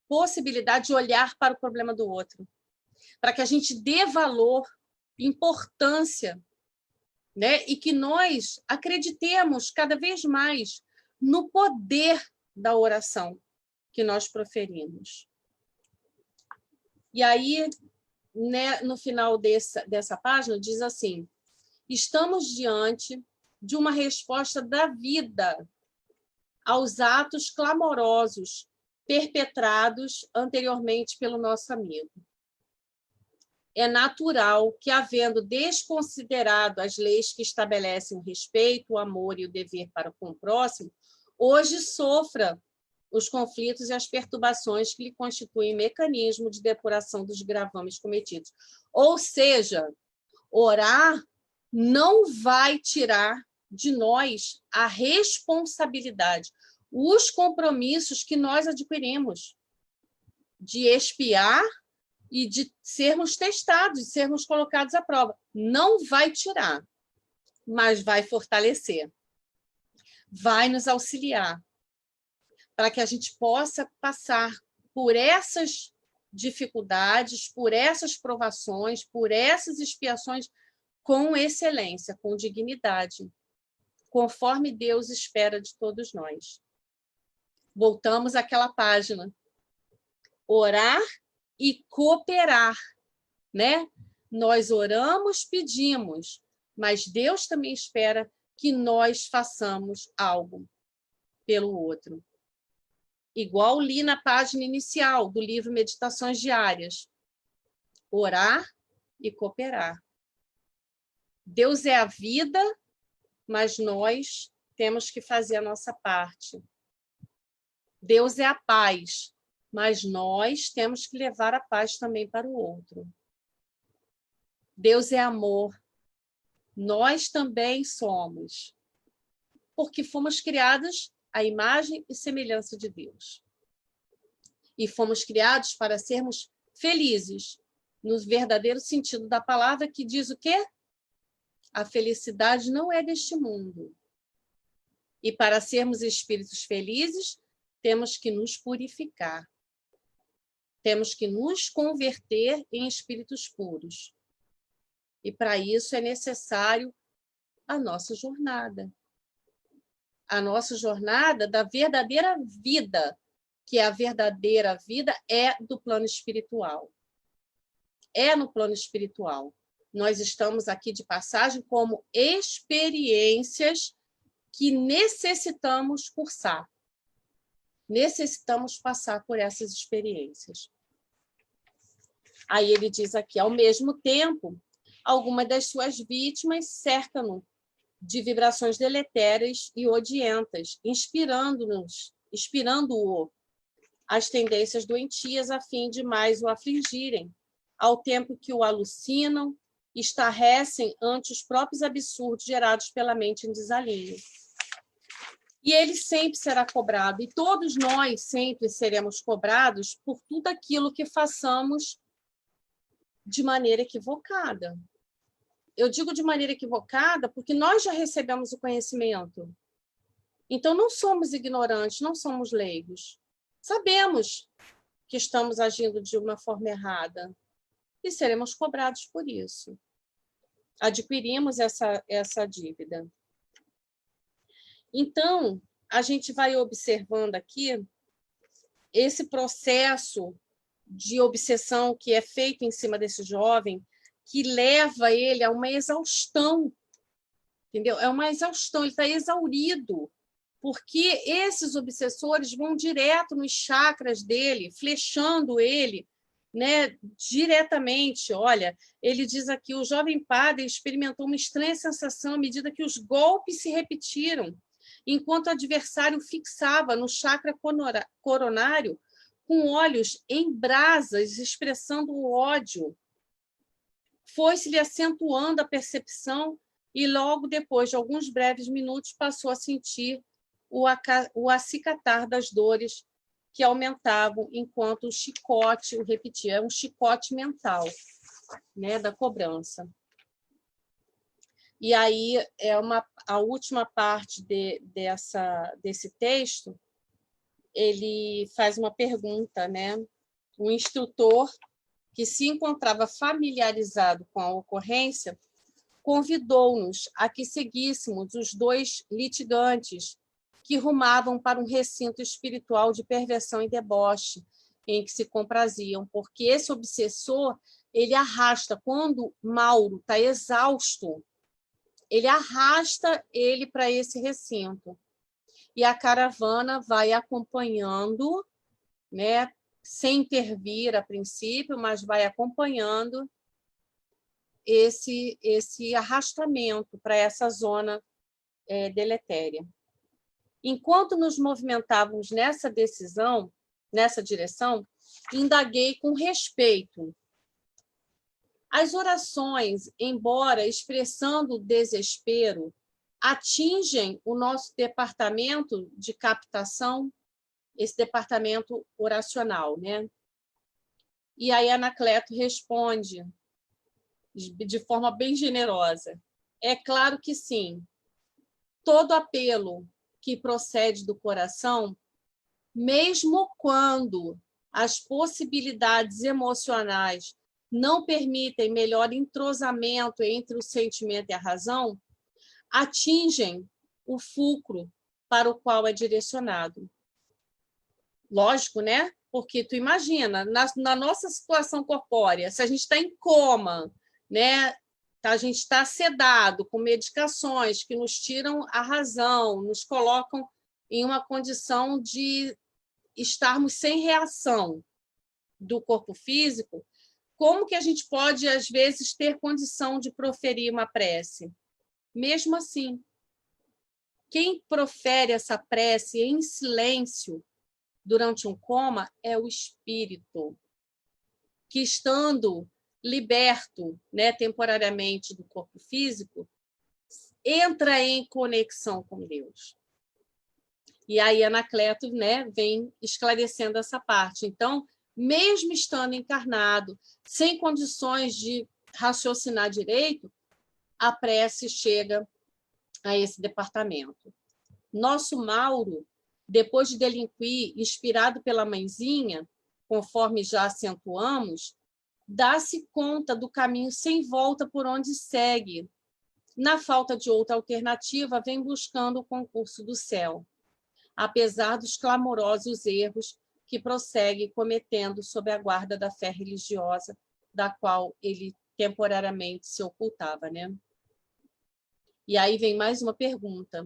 possibilidade de olhar para o problema do outro, para que a gente dê valor, importância, né? E que nós acreditemos cada vez mais no poder da oração que nós proferimos. E aí, né, no final dessa página, diz assim: estamos diante de uma resposta da vida aos atos clamorosos perpetrados anteriormente pelo nosso amigo. É natural que, havendo desconsiderado as leis que estabelecem o respeito, o amor e o dever para com o próximo, hoje sofra os conflitos e as perturbações que lhe constituem mecanismo de depuração dos gravames cometidos. Ou seja, orar não vai tirar de nós a responsabilidade, os compromissos que nós adquirimos de expiar e de sermos testados, de sermos colocados à prova. Não vai tirar, mas vai fortalecer, vai nos auxiliar, para que a gente possa passar por essas dificuldades, por essas provações, por essas expiações com excelência, com dignidade, conforme Deus espera de todos nós. Voltamos àquela página. Orar e cooperar, né? Nós oramos, pedimos, mas Deus também espera que nós façamos algo pelo outro. Igual li na página inicial do livro Meditações Diárias. Orar e cooperar. Deus é a vida, mas nós temos que fazer a nossa parte. Deus é a paz, mas nós temos que levar a paz também para o outro. Deus é amor, nós também somos, porque fomos criados à imagem e semelhança de Deus. E fomos criados para sermos felizes, no verdadeiro sentido da palavra, que diz o quê? A felicidade não é deste mundo. E para sermos espíritos felizes, temos que nos purificar. Temos que nos converter em espíritos puros. E para isso é necessário a nossa jornada. A nossa jornada da verdadeira vida, que a verdadeira vida é do plano espiritual. É no plano espiritual. Nós estamos aqui de passagem como experiências que necessitamos cursar. Necessitamos passar por essas experiências. Aí ele diz aqui, ao mesmo tempo, algumas das suas vítimas cercam-no de vibrações deletérias e odientas, inspirando-o as tendências doentias a fim de mais o afligirem, ao tempo que o alucinam, estarrecem ante os próprios absurdos gerados pela mente em desalinho. E ele sempre será cobrado, e todos nós sempre seremos cobrados por tudo aquilo que façamos de maneira equivocada. Eu digo de maneira equivocada porque nós já recebemos o conhecimento. Então, não somos ignorantes, não somos leigos. Sabemos que estamos agindo de uma forma errada e seremos cobrados por isso. Adquirimos essa dívida. Então, a gente vai observando aqui esse processo de obsessão que é feito em cima desse jovem, que leva ele a uma exaustão, entendeu? É uma exaustão, ele está exaurido, porque esses obsessores vão direto nos chakras dele, flechando ele, né, diretamente. Olha, ele diz aqui, o jovem padre experimentou uma estranha sensação à medida que os golpes se repetiram, enquanto o adversário fixava no chakra coronário com olhos em brasas, expressando o ódio. Foi-se-lhe acentuando a percepção e logo depois de alguns breves minutos passou a sentir o acicatar das dores que aumentavam enquanto o chicote o repetia. É um chicote mental, né, da cobrança. E aí a última parte desse texto, ele faz uma pergunta, né? O instrutor, que se encontrava familiarizado com a ocorrência, convidou-nos a que seguíssemos os dois litigantes que rumavam para um recinto espiritual de perversão e deboche, em que se compraziam, porque esse obsessor, ele arrasta, quando Mauro está exausto, ele arrasta ele para esse recinto. E a caravana vai acompanhando, né, sem intervir a princípio, mas vai acompanhando esse arrastamento para essa zona deletéria. Enquanto nos movimentávamos nessa direção, indaguei com respeito. As orações, embora expressando desespero, atingem o nosso departamento de captação, esse departamento oracional, né? E aí Anacleto responde de forma bem generosa. É claro que sim. Todo apelo que procede do coração, mesmo quando as possibilidades emocionais não permitem melhor entrosamento entre o sentimento e a razão, atingem o fulcro para o qual é direcionado. Lógico, né? Porque tu imagina, na nossa situação corpórea, se a gente está em coma, né? A gente está sedado com medicações que nos tiram a razão, nos colocam em uma condição de estarmos sem reação do corpo físico. Como que a gente pode, às vezes, ter condição de proferir uma prece? Mesmo assim, quem profere essa prece em silêncio durante um coma é o espírito, que, estando liberto, né, temporariamente do corpo físico, entra em conexão com Deus. E aí Anacleto, né, vem esclarecendo essa parte. Então, mesmo estando encarnado, sem condições de raciocinar direito, a prece chega a esse departamento. Nosso Mauro, depois de delinquir, inspirado pela mãezinha, conforme já acentuamos, dá-se conta do caminho sem volta por onde segue. Na falta de outra alternativa, vem buscando o concurso do céu, apesar dos clamorosos erros que prossegue cometendo sob a guarda da fé religiosa, da qual ele temporariamente se ocultava, né? E aí vem mais uma pergunta.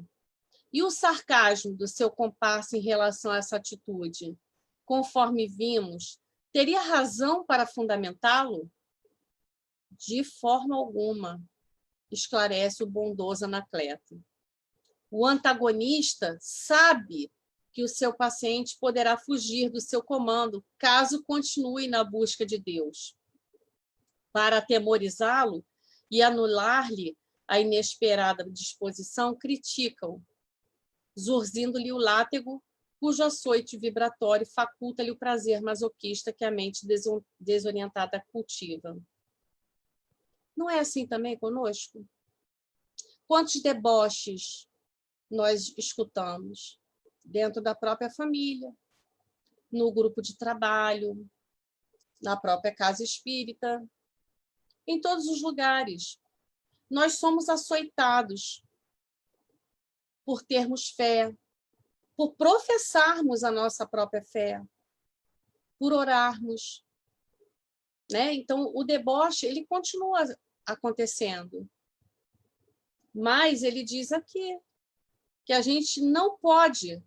E o sarcasmo do seu comparsa em relação a essa atitude, conforme vimos, teria razão para fundamentá-lo? De forma alguma, esclarece o bondoso Anacleto. O antagonista sabe que o seu paciente poderá fugir do seu comando caso continue na busca de Deus. Para atemorizá-lo e anular-lhe a inesperada disposição, criticam, zurzindo-lhe o látego, cujo açoite vibratório faculta-lhe o prazer masoquista que a mente desorientada cultiva. Não é assim também conosco? Quantos deboches nós escutamos dentro da própria família, no grupo de trabalho, na própria casa espírita, em todos os lugares. Nós somos açoitados por termos fé, por professarmos a nossa própria fé, por orarmos, né? Então, o deboche, ele continua acontecendo. Mas ele diz aqui que a gente não pode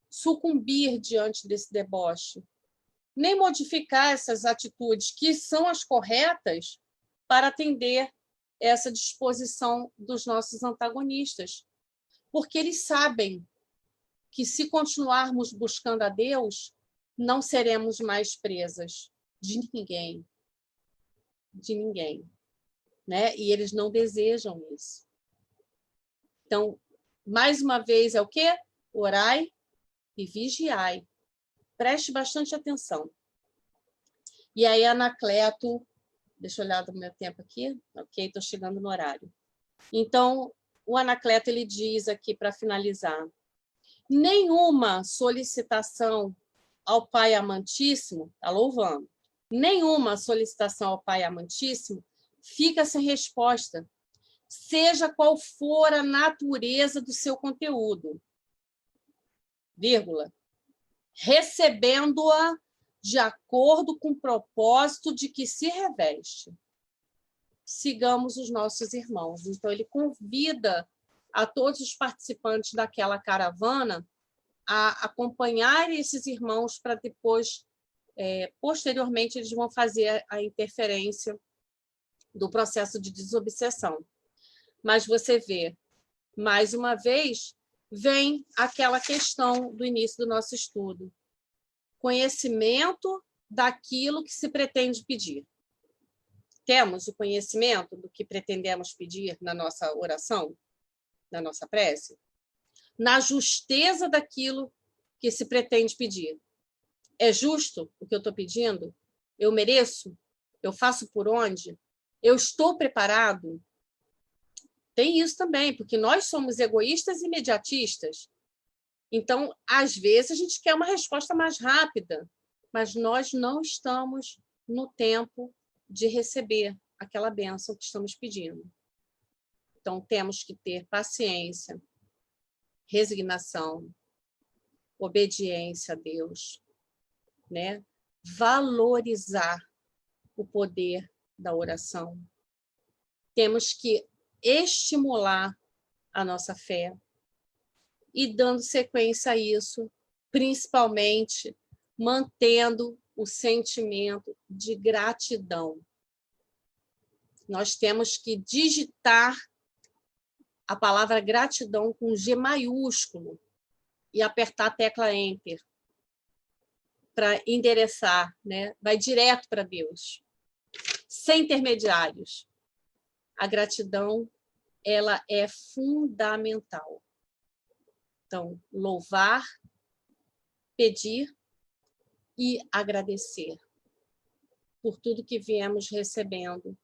sucumbir diante desse deboche, nem modificar essas atitudes que são as corretas para atender essa disposição dos nossos antagonistas, porque eles sabem que, se continuarmos buscando a Deus, não seremos mais presas de ninguém, né? E eles não desejam isso. Então, mais uma vez, é o quê? Orai e vigiai. Preste bastante atenção. E aí, Anacleto, deixa eu olhar do meu tempo aqui. Ok, estou chegando no horário. Então, o Anacleto, ele diz aqui, para finalizar, nenhuma solicitação ao Pai Amantíssimo, está louvando, nenhuma solicitação ao Pai Amantíssimo fica sem resposta, seja qual for a natureza do seu conteúdo, vírgula, recebendo-a de acordo com o propósito de que se reveste. Sigamos os nossos irmãos. Então, ele convida a todos os participantes daquela caravana a acompanhar esses irmãos para depois, posteriormente, eles vão fazer a interferência do processo de desobsessão. Mas você vê, mais uma vez, vem aquela questão do início do nosso estudo. Conhecimento daquilo que se pretende pedir. Temos o conhecimento do que pretendemos pedir na nossa oração, na nossa prece? Na justeza daquilo que se pretende pedir. É justo o que eu estou pedindo? Eu mereço? Eu faço por onde? Eu estou preparado? Tem isso também, porque nós somos egoístas e imediatistas. Então, às vezes, a gente quer uma resposta mais rápida, mas nós não estamos no tempo de receber aquela bênção que estamos pedindo. Então, temos que ter paciência, resignação, obediência a Deus, né? Valorizar o poder da oração. Temos que estimular a nossa fé e dando sequência a isso, principalmente mantendo o sentimento de gratidão. Nós temos que digitar a palavra gratidão com G maiúsculo e apertar a tecla Enter para endereçar, né? Vai direto para Deus, sem intermediários. A gratidão, ela é fundamental. Então, louvar, pedir e agradecer por tudo que viemos recebendo.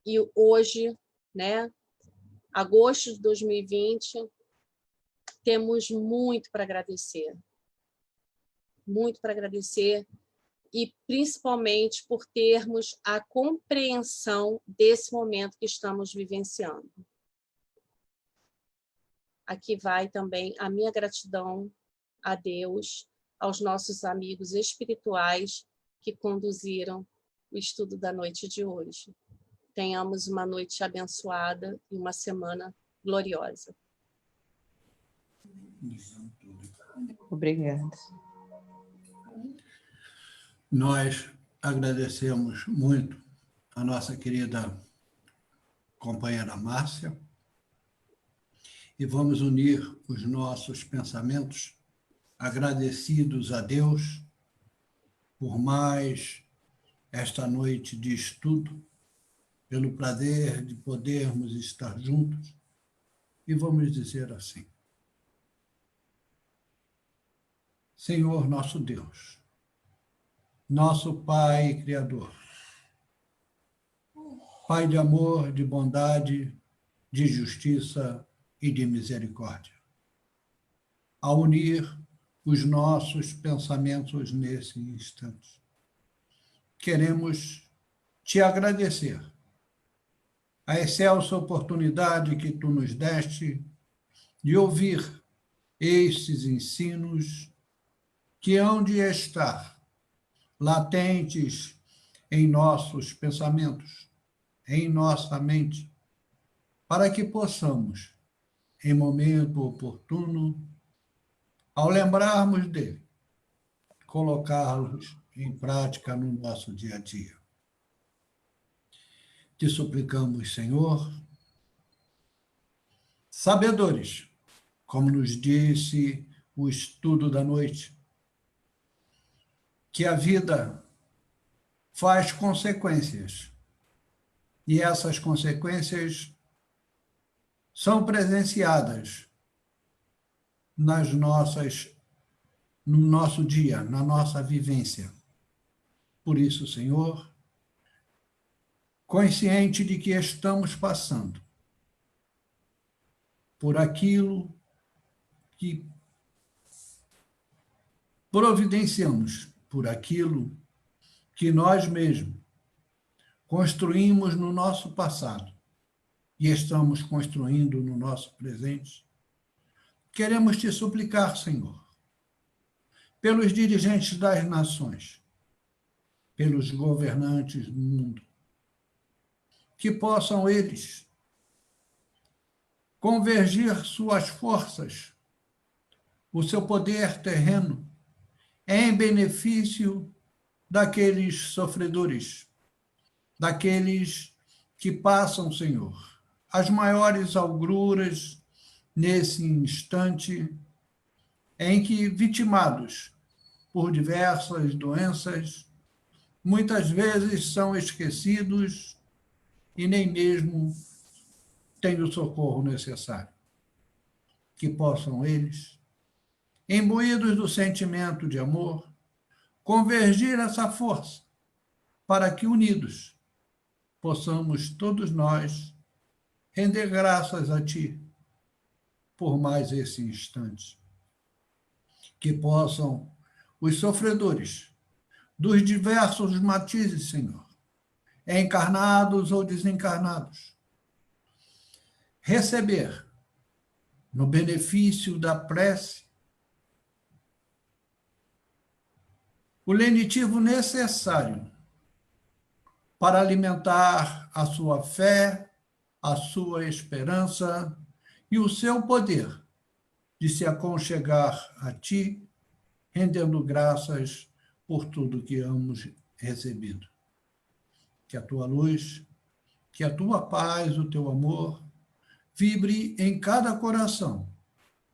E hoje, né, agosto de 2020, temos muito para agradecer. Muito para agradecer e principalmente por termos a compreensão desse momento que estamos vivenciando. Aqui vai também a minha gratidão a Deus, aos nossos amigos espirituais que conduziram o estudo da noite de hoje. Tenhamos uma noite abençoada e uma semana gloriosa. Obrigada. Nós agradecemos muito a nossa querida companheira Márcia e vamos unir os nossos pensamentos agradecidos a Deus por mais esta noite de estudo, pelo prazer de podermos estar juntos, e vamos dizer assim: Senhor nosso Deus, nosso Pai e Criador, Pai de amor, de bondade, de justiça e de misericórdia, ao unir os nossos pensamentos nesse instante, queremos te agradecer a excelsa oportunidade que tu nos deste de ouvir estes ensinos que hão de estar latentes em nossos pensamentos, em nossa mente, para que possamos, em momento oportuno, ao lembrarmos dele, colocá-los em prática no nosso dia a dia. Te suplicamos, Senhor, sabedores, como nos disse o estudo da noite, que a vida faz consequências, e essas consequências são presenciadas no nosso dia, na nossa vivência. Por isso, Senhor, consciente de que estamos passando por aquilo que providenciamos, por aquilo que nós mesmos construímos no nosso passado e estamos construindo no nosso presente, queremos te suplicar, Senhor, pelos dirigentes das nações, pelos governantes do mundo, que possam eles convergir suas forças, o seu poder terreno, em benefício daqueles sofredores, daqueles que passam, Senhor, as maiores agruras nesse instante em que, vitimados por diversas doenças, muitas vezes são esquecidos e nem mesmo têm o socorro necessário. Que possam eles, imbuídos do sentimento de amor, convergir essa força para que, unidos, possamos todos nós render graças a Ti por mais esse instante. Que possam os sofredores dos diversos matizes, Senhor, encarnados ou desencarnados, receber, no benefício da prece, o lenitivo necessário para alimentar a sua fé, a sua esperança e o seu poder de se aconchegar a Ti, rendendo graças por tudo que hemos recebido. Que a Tua luz, que a Tua paz, o Teu amor, vibre em cada coração,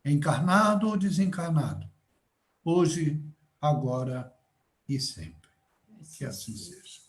encarnado ou desencarnado, hoje, agora e sempre. Que assim seja.